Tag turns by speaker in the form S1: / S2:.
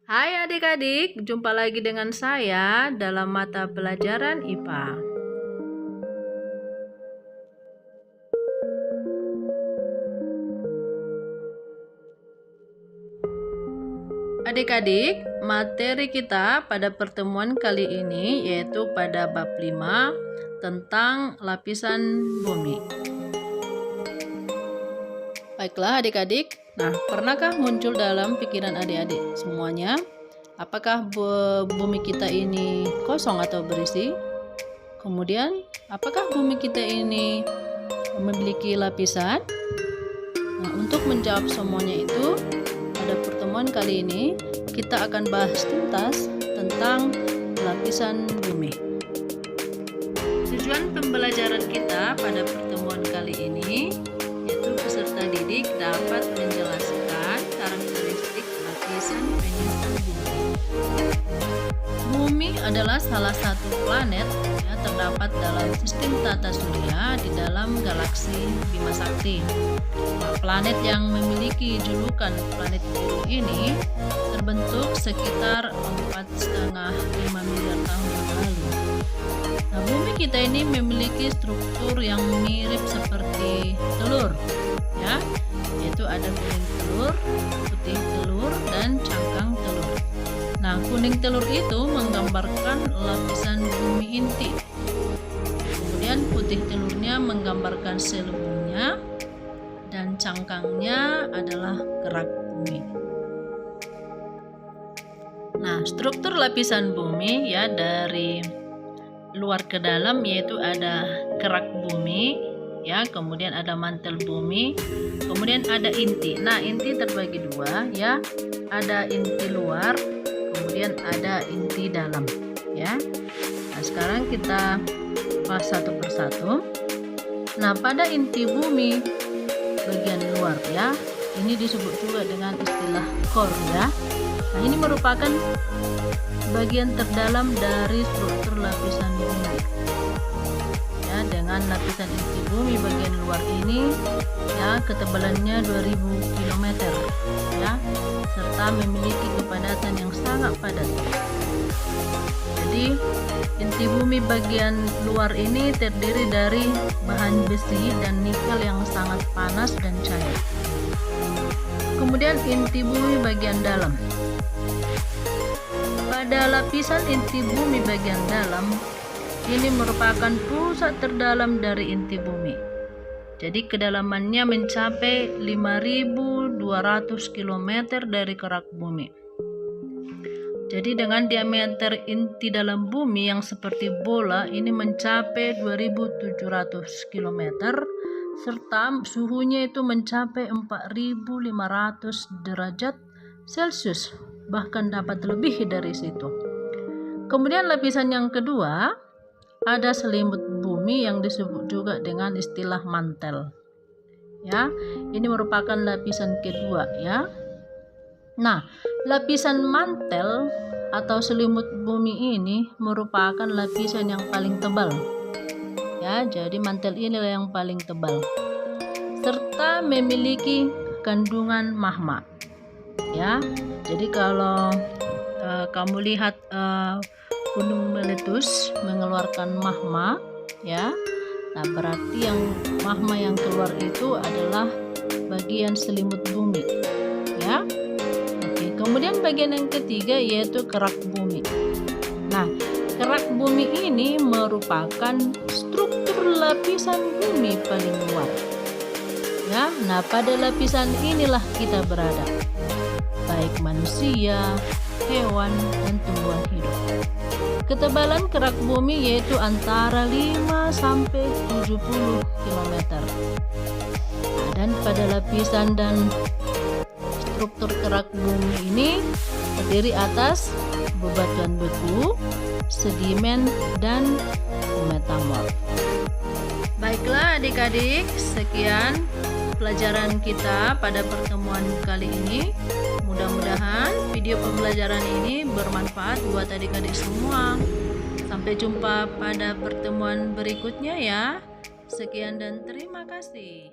S1: Hai adik-adik, jumpa lagi dengan saya dalam mata pelajaran IPA. Adik-adik, materi kita pada pertemuan kali ini yaitu pada bab 5 tentang lapisan bumi. Baiklah adik-adik, pernahkah muncul dalam pikiran adik-adik semuanya? Apakah bumi kita ini kosong atau berisi? Kemudian, apakah bumi kita ini memiliki lapisan? Untuk menjawab semuanya itu, pada pertemuan kali ini kita akan bahas tuntas tentang lapisan bumi. Tujuan pembelajaran kita pada pertemuan kali ini yaitu peserta didik dapat menjelaskan karakteristik lapisan penyusun bumi. Bumi adalah salah satu planet yang terdapat dalam sistem tata surya di dalam galaksi Bima Sakti. Planet yang memiliki julukan planet biru ini terbentuk sekitar 4,5 miliar tahun yang lalu. Bumi kita ini memiliki struktur yang mirip seperti telur, ya, yaitu ada kuning telur, putih telur, dan cangkang telur. Kuning telur itu menggambarkan lapisan bumi inti. Kemudian putih telurnya menggambarkan sel buminya, dan cangkangnya adalah kerak bumi. Struktur lapisan bumi ya dari luar ke dalam yaitu ada kerak bumi, ya, kemudian ada mantel bumi, kemudian ada inti. Inti terbagi dua, ya, ada inti luar, kemudian ada inti dalam, ya. Sekarang kita bahas satu persatu. Pada inti bumi bagian luar, ya, ini disebut juga dengan istilah core, ya. Ini merupakan bagian terdalam dari struktur lapisan bumi, ya, dengan lapisan inti bumi bagian luar ini, ya, ketebalannya 2000 km, ya, serta memiliki kepadatan yang sangat padat. Jadi inti bumi bagian luar ini terdiri dari bahan besi dan nikel yang sangat panas dan cair. Kemudian inti bumi bagian dalam. Pada lapisan inti bumi bagian dalam, ini merupakan pusat terdalam dari inti bumi. Jadi kedalamannya mencapai 5.200 km dari kerak bumi. Jadi dengan diameter inti dalam bumi yang seperti bola ini mencapai 2.700 km, serta suhunya itu mencapai 4.500 derajat Celcius, bahkan dapat lebih dari situ. Kemudian lapisan yang kedua, ada selimut bumi yang disebut juga dengan istilah mantel, ya. Ini merupakan lapisan kedua, ya. Lapisan mantel atau selimut bumi ini merupakan lapisan yang paling tebal, ya. Jadi mantel inilah yang paling tebal, serta memiliki kandungan magma, ya. Jadi kalau kamu lihat gunung meletus mengeluarkan magma, ya, berarti yang magma yang keluar itu adalah bagian selimut bumi, ya. Oke, kemudian bagian yang ketiga yaitu kerak bumi. Kerak bumi ini merupakan struktur lapisan bumi paling luar, ya. Pada lapisan inilah kita berada, baik manusia, hewan, dan tumbuhan hidup. Ketebalan kerak bumi yaitu antara 5 sampai 70 km. Dan pada lapisan dan struktur kerak bumi ini terdiri atas bebatuan beku, sedimen, dan metamorf. Baiklah adik-adik, sekian pelajaran kita pada pertemuan kali ini. Mudah-mudahan video pembelajaran ini bermanfaat buat adik-adik semua. Sampai jumpa pada pertemuan berikutnya, ya. Sekian dan terima kasih.